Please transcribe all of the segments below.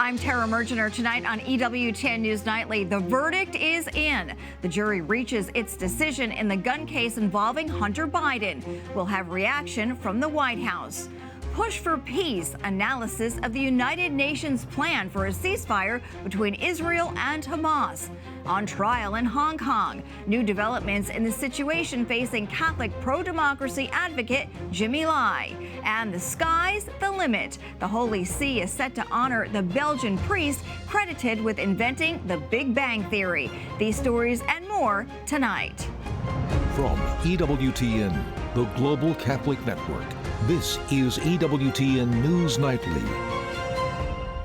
I'm Tara Mergener. Tonight on EWTN News Nightly, the verdict is in. The jury reaches its decision in the gun case involving Hunter Biden. We'll have reaction from the White House. Push for peace, analysis of the United Nations plan for a ceasefire between Israel and Hamas. On trial in Hong Kong, new developments in the situation facing Catholic pro-democracy advocate Jimmy Lai. And the sky's the limit. The Holy See is set to honor the Belgian priest credited with inventing the Big Bang Theory. These stories and more tonight. From EWTN, the Global Catholic Network, this is EWTN News Nightly.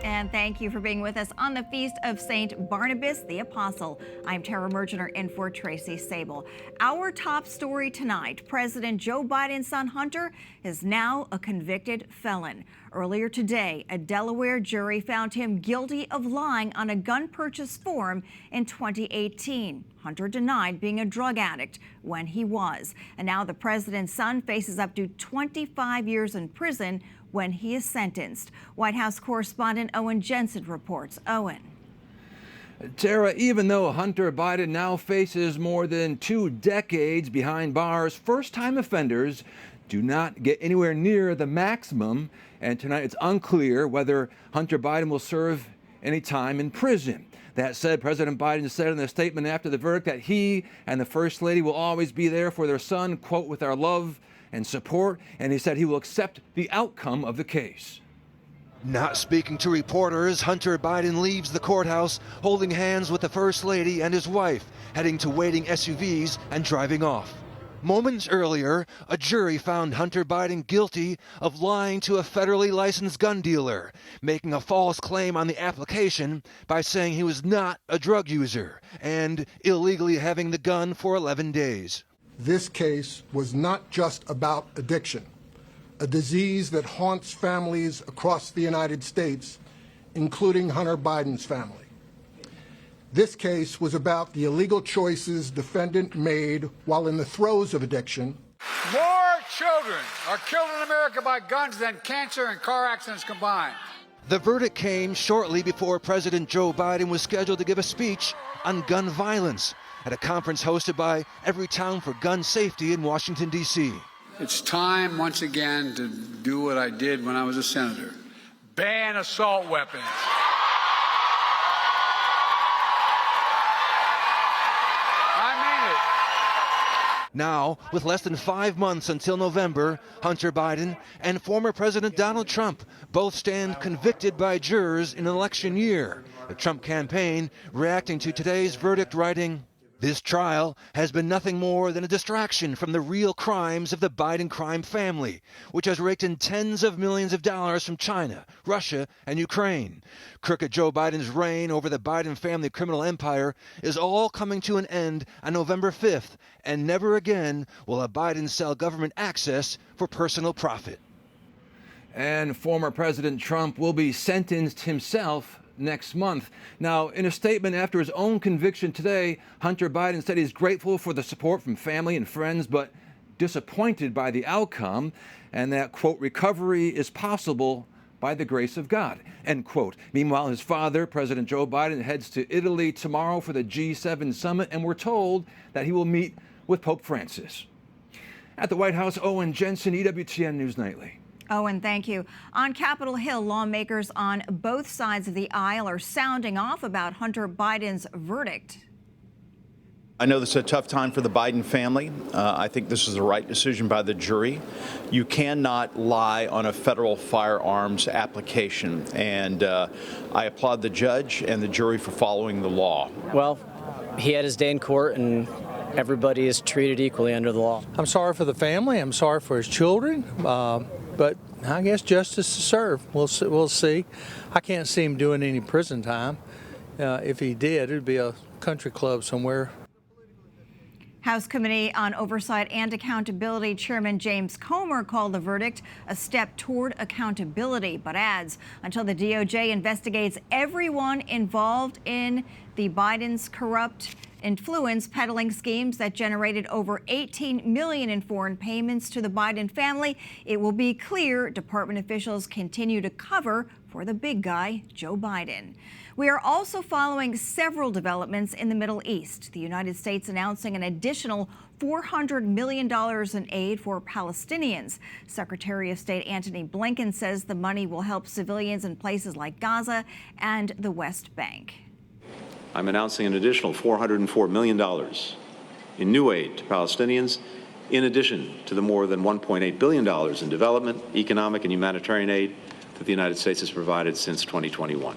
And thank you for being with us on the Feast of St. Barnabas the Apostle. I'm Tara Mergener in for Tracy Sabol. Our top story tonight, President Joe Biden's son Hunter is now a convicted felon. Earlier today, a Delaware jury found him guilty of lying on a gun purchase form in 2018. Hunter denied being a drug addict when he was. And now the president's son faces up to 25 years in prison when he is sentenced. White House correspondent Owen Jensen reports. Owen. Tara, even though Hunter Biden now faces more than 2 decades behind bars, first-time offenders do not get anywhere near the maximum. And tonight it's unclear whether Hunter Biden will serve any time in prison. That said, President Biden said in a statement after the verdict that he and the First Lady will always be there for their son, quote, with our love and support, and he said he will accept the outcome of the case. Not speaking to reporters, Hunter Biden leaves the courthouse holding hands with the First Lady and his wife, heading to waiting SUVs and driving off. Moments earlier, a jury found Hunter Biden guilty of lying to a federally licensed gun dealer, making a false claim on the application by saying he was not a drug user, and illegally having the gun for 11 days. This case was not just about addiction, a disease that haunts families across the United States, including Hunter Biden's family. This case was about the illegal choices defendant made while in the throes of addiction. More children are killed in America by guns than cancer and car accidents combined. The verdict came shortly before President Joe Biden was scheduled to give a speech on gun violence at a conference hosted by Everytown for Gun Safety in Washington, D.C. It's time once again to do what I did when I was a senator. Ban assault weapons. Now, with less than 5 months until November, Hunter Biden and former President Donald Trump both stand convicted by jurors in an election year. The Trump campaign reacting to today's verdict, writing, "This trial has been nothing more than a distraction from the real crimes of the Biden crime family, which has raked in tens of millions of dollars from China, Russia, and Ukraine. Crooked Joe Biden's reign over the Biden family criminal empire is all coming to an end on November 5th, and never again will a Biden sell government access for personal profit." And former President Trump will be sentenced himself next month. Now, in a statement after his own conviction today, Hunter Biden said he's grateful for the support from family and friends, but disappointed by the outcome, and that, quote, recovery is possible by the grace of God, end quote. Meanwhile, his father, President Joe Biden, heads to Italy tomorrow for the G7 summit, and we're told that he will meet with Pope Francis. At the White House, Owen Jensen, EWTN News Nightly. Owen, thank you. On Capitol Hill, lawmakers on both sides of the aisle are sounding off about Hunter Biden's verdict. I know this is a tough time for the Biden family. I think this is the right decision by the jury. You cannot lie on a federal firearms application, and I applaud the judge and the jury for following the law. Well, he had his day in court, and everybody is treated equally under the law. I'm sorry for the family. I'm sorry for his children. But I guess justice to serve. We'll see. I can't see him doing any prison time. If he did, it'd be a country club somewhere. House Committee on Oversight and Accountability Chairman James Comer called the verdict a step toward accountability, but adds until the DOJ investigates everyone involved in the Biden's corrupt influence peddling schemes that generated over $18 million in foreign payments to the Biden family, it will be clear department officials continue to cover for the big guy, Joe Biden. We are also following several developments in the Middle East. The United States announcing an additional $400 million in aid for Palestinians. Secretary of State Antony Blinken says the money will help civilians in places like Gaza and the West Bank. I'm announcing an additional $404 million in new aid to Palestinians, in addition to the more than $1.8 billion in development, economic, and humanitarian aid that the United States has provided since 2021.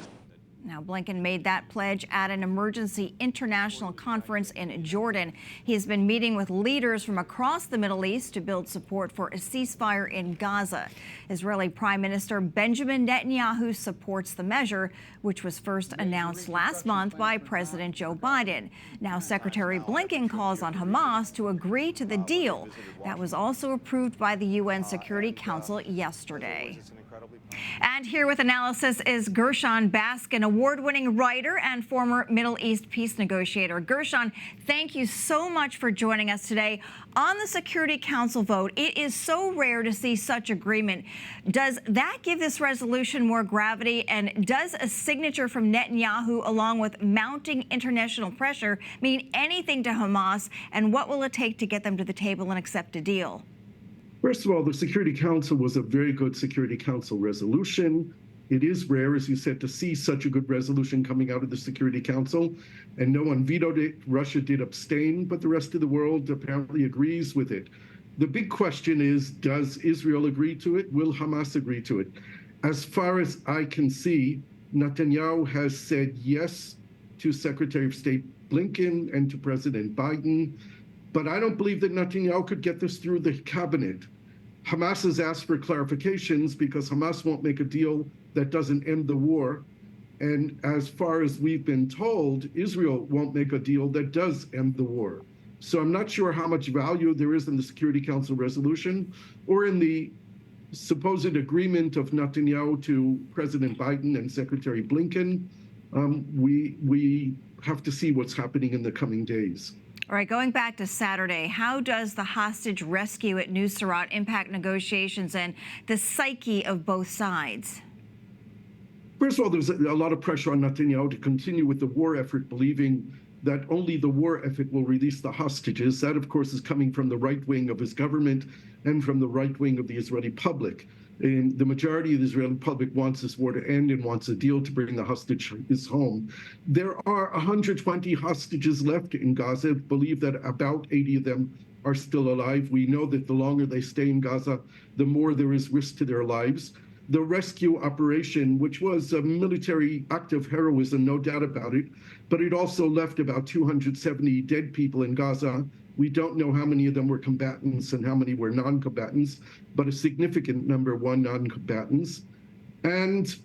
Now, Blinken made that pledge at an emergency international conference in Jordan. He has been meeting with leaders from across the Middle East to build support for a ceasefire in Gaza. Israeli Prime Minister Benjamin Netanyahu supports the measure, which was first announced last month by President Joe Biden. Now, Secretary Blinken calls on Hamas to agree to the deal. That was also approved by the UN Security Council yesterday. And here with analysis is Gershon Baskin, award-winning writer and former Middle East peace negotiator. Gershon, thank you so much for joining us today. On the Security Council vote, it is so rare to see such agreement. Does that give this resolution more gravity? And does a signature from Netanyahu, along with mounting international pressure, mean anything to Hamas? And what will it take to get them to the table and accept a deal? First of all, the Security Council was a very good Security Council resolution. It is rare, as you said, to see such a good resolution coming out of the Security Council, and no one vetoed it. Russia did abstain, but the rest of the world apparently agrees with it. The big question is, does Israel agree to it? Will Hamas agree to it? As far as I can see, Netanyahu has said yes to Secretary of State Blinken and to President Biden, but I don't believe that Netanyahu could get this through the cabinet. Hamas has asked for clarifications because Hamas won't make a deal that doesn't end the war. And as far as we've been told, Israel won't make a deal that does end the war. So I'm not sure how much value there is in the Security Council resolution or in the supposed agreement of Netanyahu to President Biden and Secretary Blinken. We have to see what's happening in the coming days. All right, going back to Saturday, how does the hostage rescue at Nuseirat impact negotiations and the psyche of both sides? First of all, there's a lot of pressure on Netanyahu to continue with the war effort, believing that only the war effort will release the hostages. That, of course, is coming from the right wing of his government and from the right wing of the Israeli public. And the majority of the Israeli public wants this war to end and wants a deal to bring the hostages home. There are 120 hostages left in Gaza. Believe that about 80 of them are still alive. We know that the longer they stay in Gaza, the more there is risk to their lives. The rescue operation, which was a military act of heroism, no doubt about it, but it also left about 270 dead people in Gaza. We don't know how many of them were combatants and how many were non-combatants, but a significant number were non-combatants. And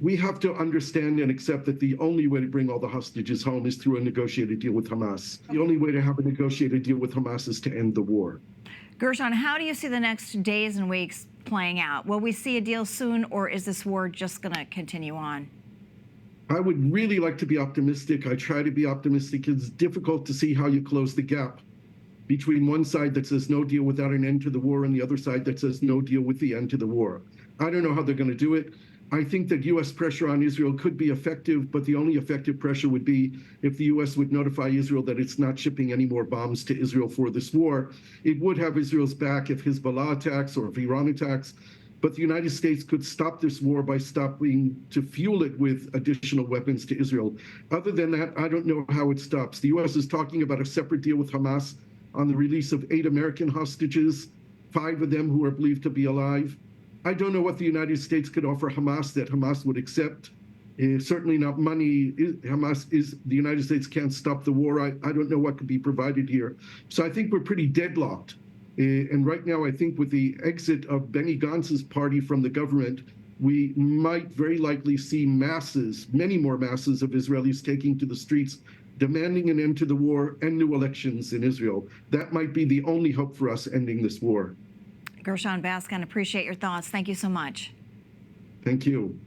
we have to understand and accept that the only way to bring all the hostages home is through a negotiated deal with Hamas. The only way to have a negotiated deal with Hamas is to end the war. Gershon, how do you see the next days and weeks playing out? Will we see a deal soon, or is this war just going to continue on? I would really like to be optimistic. I try to be optimistic. It's difficult to see how you close the gap between one side that says no deal without an end to the war and the other side that says no deal with the end to the war. I don't know how they're going to do it. I think that U.S. pressure on Israel could be effective, but the only effective pressure would be if the U.S. would notify Israel that it's not shipping any more bombs to Israel for this war. It would have Israel's back if Hezbollah attacks or if Iran attacks, but the United States could stop this war by stopping to fuel it with additional weapons to Israel. Other than that, I don't know how it stops. The U.S. is talking about a separate deal with Hamas on the release of 8 American hostages, 5 of them who are believed to be alive. I don't know what the United States could offer Hamas that Hamas would accept. Certainly not money. The United States can't stop the war. I don't know what could be provided here. So I think we're pretty deadlocked. And right now, I think with the exit of Benny Gantz's party from the government, we might very likely see masses, many more masses of Israelis taking to the streets, demanding an end to the war and new elections in Israel. That might be the only hope for us ending this war. Gershon Baskin, appreciate your thoughts. Thank you so much. Thank you.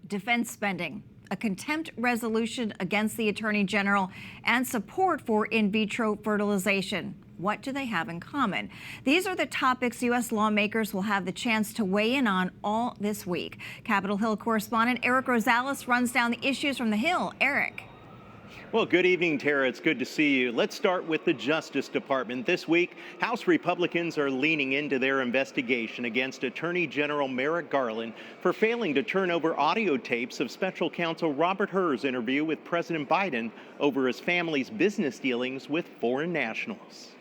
Defense spending, a contempt resolution against the Attorney General, and support for in vitro fertilization. What do they have in common? These are the topics U.S. lawmakers will have the chance to weigh in on all this week. Capitol Hill correspondent Eric Rosales runs down the issues from the Hill. Eric. Well, good evening, Tara. It's good to see you. Let's start with the Justice Department. This week, House Republicans are leaning into their investigation against Attorney General Merrick Garland for failing to turn over audio tapes of Special Counsel Robert Hur's interview with President Biden over his family's business dealings with foreign nationals.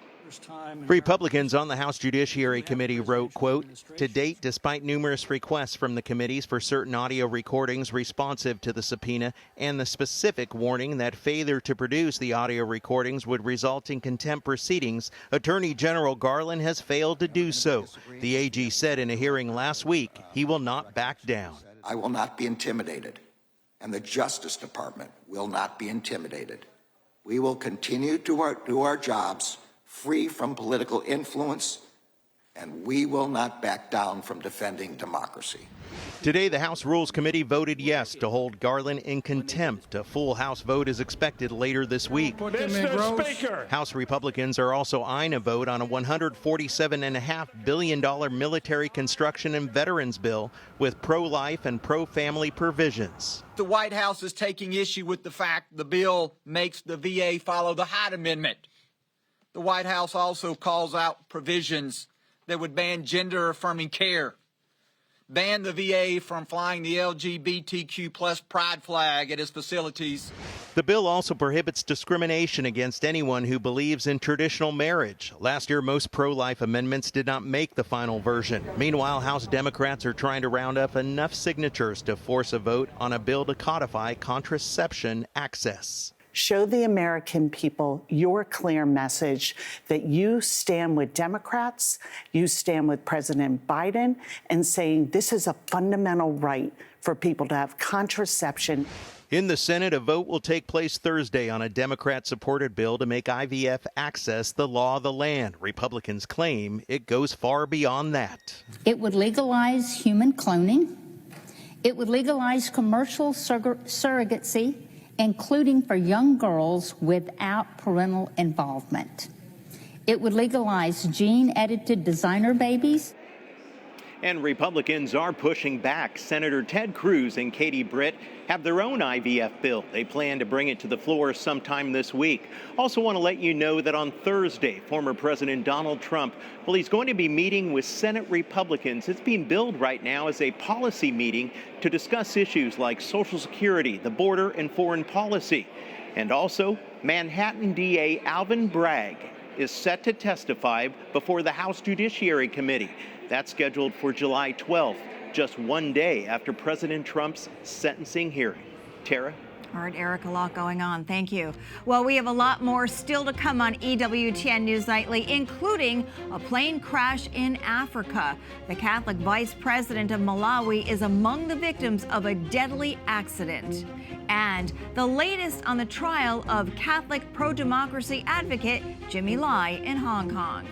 Republicans on the House Judiciary Committee wrote, quote, "To date, despite numerous requests from the committees for certain audio recordings responsive to the subpoena and the specific warning that failure to produce the audio recordings would result in contempt proceedings, Attorney General Garland has failed to do so." The AG said in a hearing last week he will not back down. I will not be intimidated, and the Justice Department will not be intimidated. We will continue to do our jobs free from political influence, and we will not back down from defending democracy. Today, the House Rules Committee voted yes to hold Garland in contempt. A full House vote is expected later this week. Mr. Speaker. House Republicans are also eyeing a vote on a $147.5 billion military construction and veterans bill with pro-life and pro-family provisions. The White House is taking issue with the fact the bill makes the VA follow the Hyde Amendment. The White House also calls out provisions that would ban gender-affirming care, ban the VA from flying the LGBTQ plus pride flag at its facilities. The bill also prohibits discrimination against anyone who believes in traditional marriage. Last year, most pro-life amendments did not make the final version. Meanwhile, House Democrats are trying to round up enough signatures to force a vote on a bill to codify contraception access. Show the American people your clear message that you stand with Democrats, you stand with President Biden, and saying this is a fundamental right for people to have contraception. In the Senate, a vote will take place Thursday on a Democrat-supported bill to make IVF access the law of the land. Republicans claim it goes far beyond that. It would legalize human cloning. It would legalize commercial surrogacy, including for young girls without parental involvement. It would legalize gene-edited designer babies. And Republicans are pushing back. Senator Ted Cruz and Katie Britt have their own IVF bill. They plan to bring it to the floor sometime this week. Also want to let you know that on Thursday, former President Donald Trump, well, he's going to be meeting with Senate Republicans. It's being billed right now as a policy meeting to discuss issues like Social Security, the border, and foreign policy. And also, Manhattan DA Alvin Bragg is set to testify before the House Judiciary Committee. That's scheduled for July 12th, just one day after President Trump's sentencing hearing. Tara? All right, Eric, a lot going on. Thank you. Well, we have a lot more still to come on EWTN News Nightly, including a plane crash in Africa. The Catholic vice president of Malawi is among the victims of a deadly accident. And the latest on the trial of Catholic pro-democracy advocate Jimmy Lai in Hong Kong.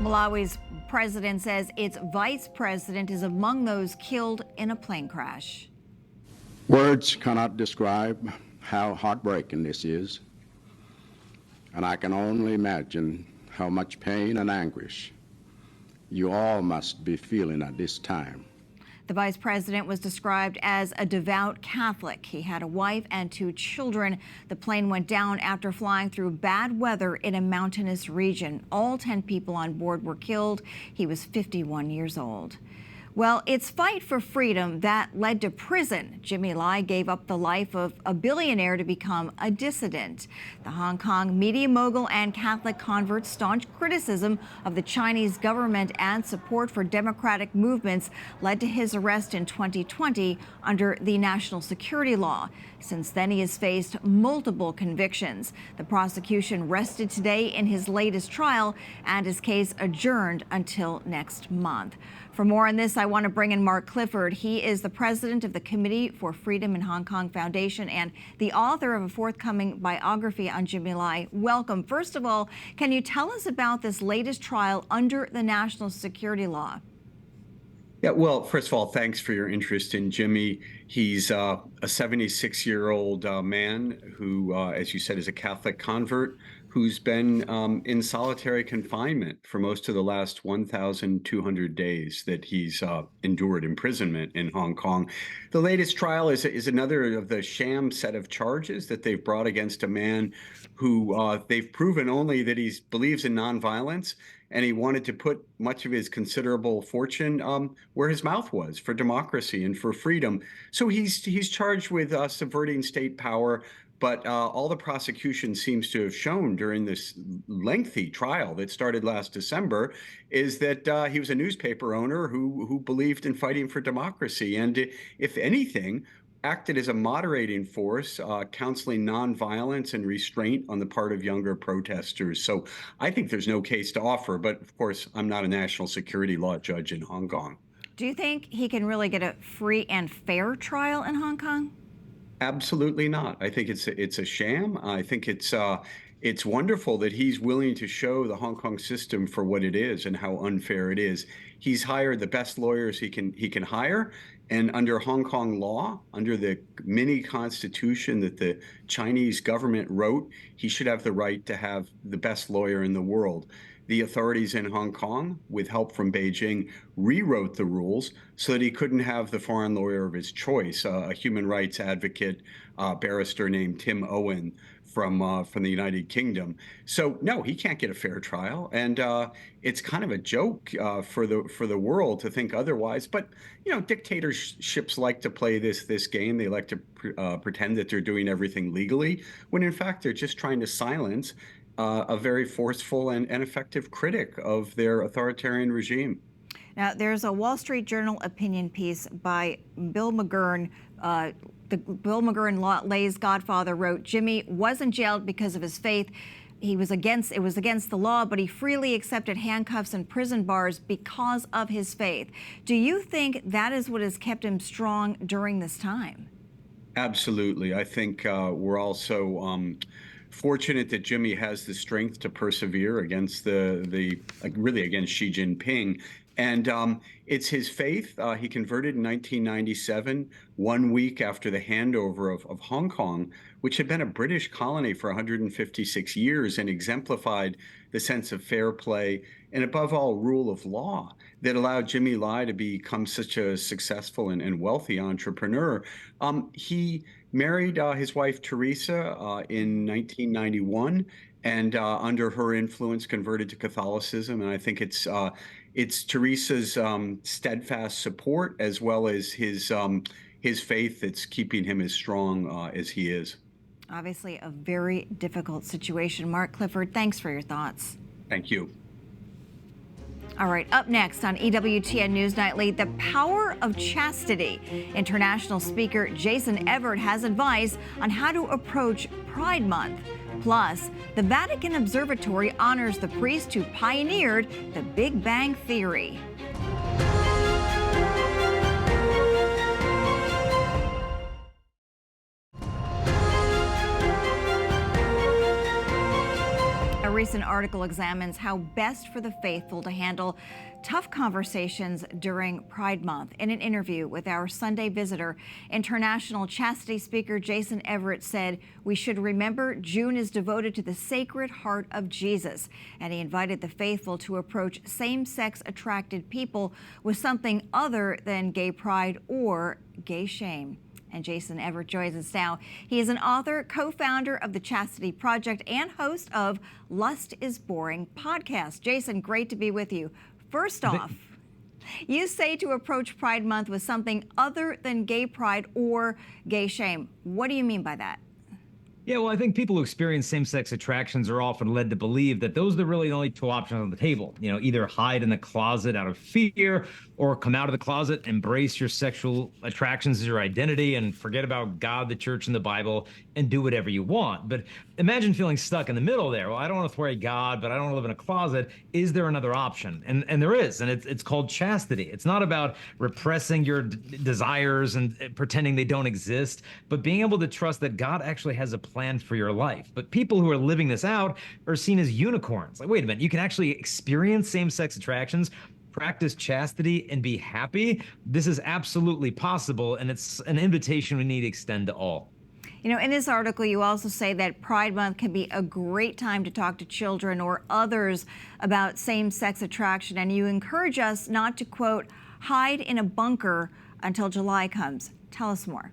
Malawi's president says its vice president is among those killed in a plane crash. Words cannot describe how heartbreaking this is, and I can only imagine how much pain and anguish you all must be feeling at this time. The vice president was described as a devout Catholic. He had a wife and 2 children. The plane went down after flying through bad weather in a mountainous region. All 10 people on board were killed. He was 51 years old. Well, it's fight for freedom that led to prison. Jimmy Lai gave up the life of a billionaire to become a dissident. The Hong Kong media mogul and Catholic convert staunched criticism of the Chinese government and support for democratic movements led to his arrest in 2020 under the national security law. Since then, he has faced multiple convictions. The prosecution rested today in his latest trial and his case adjourned until next month. For more on this, I want to bring in Mark Clifford. He is the president of the Committee for Freedom in Hong Kong Foundation and the author of a forthcoming biography on Jimmy Lai. Welcome. First of all, can you tell us about this latest trial under the national security law? Yeah, well, first of all, thanks for your interest in Jimmy. He's a 76-year-old man who, as you said, is a Catholic convert who's been in solitary confinement for most of the last 1,200 days that he's endured imprisonment in Hong Kong. The latest trial is another of the sham set of charges that they've brought against a man who they've proven only that he believes in nonviolence, and he wanted to put much of his considerable fortune where his mouth was, for democracy and for freedom. So he's charged with subverting state power, but all the prosecution seems to have shown during this lengthy trial that started last December is that he was a newspaper owner who believed in fighting for democracy, and if anything, acted as a moderating force, counseling nonviolence and restraint on the part of younger protesters. So I think there's no case to offer, but of course, I'm not a national security law judge in Hong Kong. Do you think he can really get a free and fair trial in Hong Kong? Absolutely not. I think it's a sham. I think it's wonderful that he's willing to show the Hong Kong system for what it is and how unfair it is. He's hired the best lawyers he can hire, and under Hong Kong law, under the mini constitution that the Chinese government wrote, he should have the right to have the best lawyer in the world. The authorities in Hong Kong, with help from Beijing, rewrote the rules so that he couldn't have the foreign lawyer of his choice, a human rights advocate, barrister named Tim Owen from the United Kingdom. So no, he can't get a fair trial, and it's kind of a joke for the world to think otherwise. But you know, dictatorships like to play this game. They like to pretend that they're doing everything legally, when in fact they're just trying to silence a very forceful and effective critic of their authoritarian regime. Now, there's a Wall Street Journal opinion piece by Bill McGurn. The Bill McGurn Lay's godfather wrote, Jimmy wasn't jailed because of his faith. It was against the law, but he freely accepted handcuffs and prison bars because of his faith. Do you think that is what has kept him strong during this time? Absolutely. I think we're also fortunate that Jimmy has the strength to persevere against really against Xi Jinping. And it's his faith. He converted in 1997, 1 week after the handover of Hong Kong, which had been a British colony for 156 years and exemplified the sense of fair play and, above all, rule of law that allowed Jimmy Lai to become such a successful and wealthy entrepreneur. He married his wife, Teresa, in 1991, and under her influence converted to Catholicism. And I think it's Teresa's steadfast support as well as his faith that's keeping him as strong as he is. Obviously, a very difficult situation. Mark Clifford, thanks for your thoughts. Thank you. All right, up next on EWTN News Nightly, the power of chastity. International speaker Jason Everett has advice on how to approach Pride Month. Plus, the Vatican Observatory honors the priest who pioneered the Big Bang Theory. A recent article examines how best for the faithful to handle tough conversations during Pride Month. In an interview with our Sunday visitor, international chastity speaker Jason Everett said, "We should remember June is devoted to the Sacred Heart of Jesus." And he invited the faithful to approach same-sex attracted people with something other than gay pride or gay shame. And Jason Everett joins us now. He is an author, co-founder of the Chastity Project, and host of Lust is Boring podcast. Jason, great to be with you. First off, you say to approach Pride Month with something other than gay pride or gay shame. What do you mean by that? Yeah, well, I think people who experience same-sex attractions are often led to believe that those are really the only two options on the table. You know, either hide in the closet out of fear or come out of the closet, embrace your sexual attractions as your identity and forget about God, the church, and the Bible and do whatever you want. But imagine feeling stuck in the middle there. Well, I don't want to throw God, but I don't want to live in a closet. Is there another option? And there is, and it's called chastity. It's not about repressing your desires and pretending they don't exist, but being able to trust that God actually has a plan for your life. But people who are living this out are seen as unicorns. Like, wait a minute, you can actually experience same-sex attractions, practice chastity and be happy, this is absolutely possible, and it's an invitation we need to extend to all. You know, in this article, you also say that Pride Month can be a great time to talk to children or others about same-sex attraction, and you encourage us not to, quote, hide in a bunker until July comes. Tell us more.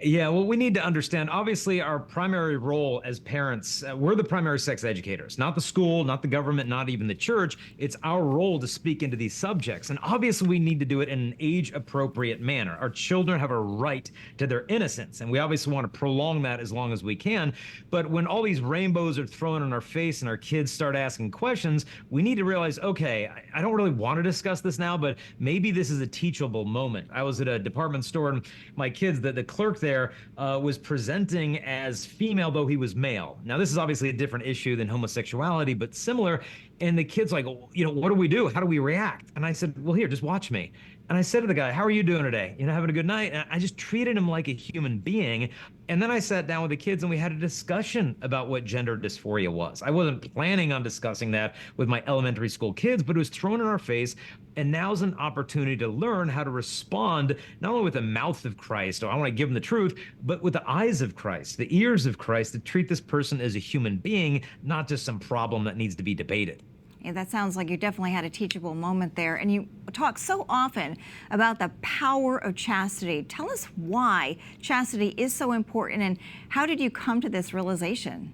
Yeah, well, we need to understand, obviously, our primary role as parents, we're the primary sex educators, not the school, not the government, not even the church. It's our role to speak into these subjects. And obviously, we need to do it in an age-appropriate manner. Our children have a right to their innocence, and we obviously want to prolong that as long as we can. But when all these rainbows are thrown in our face and our kids start asking questions, we need to realize, okay, I don't really want to discuss this now, but maybe this is a teachable moment. I was at a department store, and my kids, the clerk there, was presenting as female, though he was male. Now, this is obviously a different issue than homosexuality, but similar. And the kid's like, you know, what do we do? How do we react? And I said, well, here, just watch me. And I said to the guy, how are you doing today? You know, having a good night? And I just treated him like a human being. And then I sat down with the kids and we had a discussion about what gender dysphoria was. I wasn't planning on discussing that with my elementary school kids, but it was thrown in our face. And now's an opportunity to learn how to respond, not only with the mouth of Christ, or I want to give them the truth, but with the eyes of Christ, the ears of Christ, to treat this person as a human being, not just some problem that needs to be debated. Yeah, that sounds like you definitely had a teachable moment there. And you talk so often about the power of chastity. Tell us why chastity is so important, and how did you come to this realization?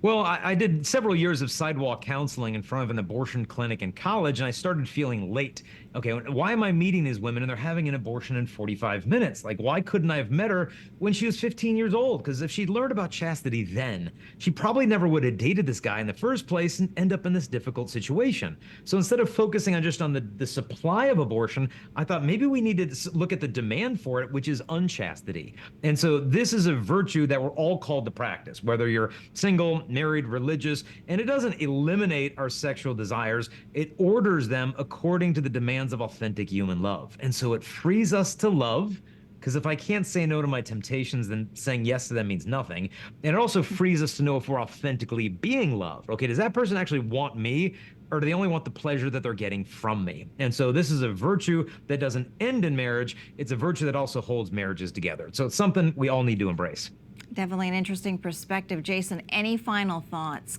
Well, I did several years of sidewalk counseling in front of an abortion clinic in college, and I started feeling late. Okay, why am I meeting these women and they're having an abortion in 45 minutes? Like, why couldn't I have met her when she was 15 years old? Because if she'd learned about chastity then, she probably never would have dated this guy in the first place and end up in this difficult situation. So instead of focusing on just on the supply of abortion, I thought maybe we need to look at the demand for it, which is unchastity. And so this is a virtue that we're all called to practice, whether you're single, married, religious, and it doesn't eliminate our sexual desires. It orders them according to the demands of authentic human love. And so it frees us to love, because if I can't say no to my temptations, then saying yes to them means nothing. And it also frees us to know if we're authentically being loved. Okay, does that person actually want me, or do they only want the pleasure that they're getting from me? And so this is a virtue that doesn't end in marriage. It's a virtue that also holds marriages together. So it's something we all need to embrace. Definitely an interesting perspective. Jason, any final thoughts?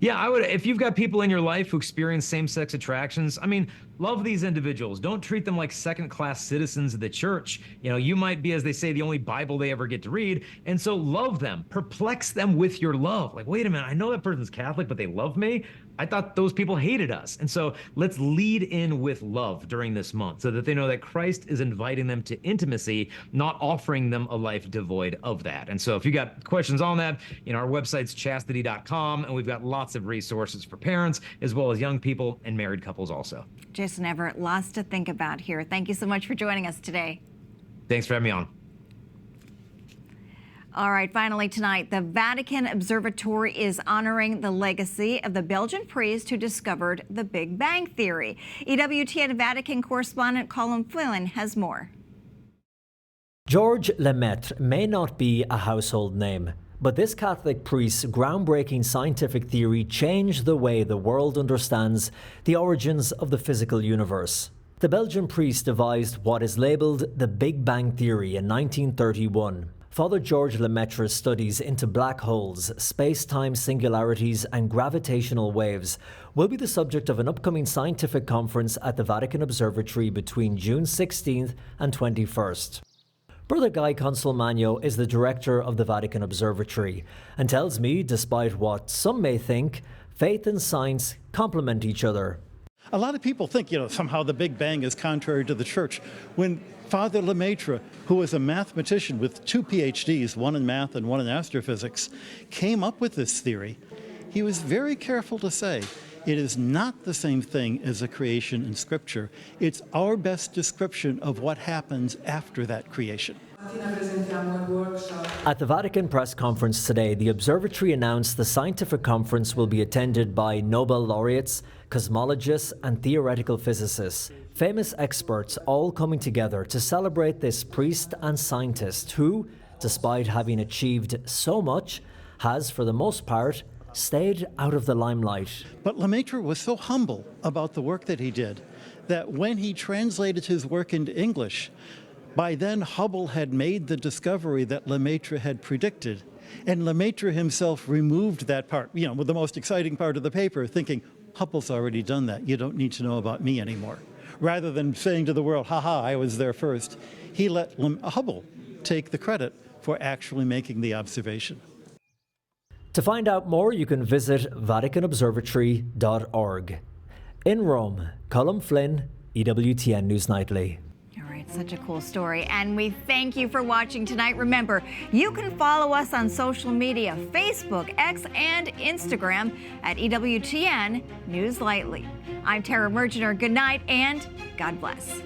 Yeah, I would, if you've got people in your life who experience same-sex attractions, I mean, love these individuals. Don't treat them like second-class citizens of the church. You know, you might be, as they say, the only Bible they ever get to read. And so love them. Perplex them with your love. Like, wait a minute, I know that person's Catholic, but they love me? I thought those people hated us. And so let's lead in with love during this month so that they know that Christ is inviting them to intimacy, not offering them a life devoid of that. And so if you got questions on that, you know, our website's chastity.com, and we've got lots of resources for parents as well as young people and married couples also. Jason Everett, lots to think about here. Thank you so much for joining us today. Thanks for having me on. All right, finally tonight, the Vatican Observatory is honoring the legacy of the Belgian priest who discovered the Big Bang Theory. EWTN Vatican correspondent Colin Flynn has more. Georges Lemaitre may not be a household name, but this Catholic priest's groundbreaking scientific theory changed the way the world understands the origins of the physical universe. The Belgian priest devised what is labelled the Big Bang Theory in 1931. Father Georges Lemaitre's studies into black holes, space-time singularities and gravitational waves will be the subject of an upcoming scientific conference at the Vatican Observatory between June 16th and 21st. Brother Guy Consolmagno is the director of the Vatican Observatory and tells me, despite what some may think, faith and science complement each other. A lot of people think, somehow the Big Bang is contrary to the church. When Father Lemaitre, who was a mathematician with 2 PhDs, one in math and one in astrophysics, came up with this theory, he was very careful to say, it is not the same thing as a creation in Scripture. It's our best description of what happens after that creation. At the Vatican press conference today, the observatory announced the scientific conference will be attended by Nobel laureates, cosmologists and theoretical physicists. Famous experts all coming together to celebrate this priest and scientist who, despite having achieved so much, has for the most part stayed out of the limelight. But Lemaitre was so humble about the work that he did that when he translated his work into English, by then Hubble had made the discovery that Lemaitre had predicted. And Lemaitre himself removed that part, with the most exciting part of the paper, thinking, Hubble's already done that. You don't need to know about me anymore. Rather than saying to the world, ha, I was there first, he let Hubble take the credit for actually making the observation. To find out more, you can visit VaticanObservatory.org. In Rome, Colm Flynn, EWTN News Nightly. All right, such a cool story. And we thank you for watching tonight. Remember, you can follow us on social media, Facebook, X, and Instagram at EWTN News Nightly. I'm Tara Mergener. Good night and God bless.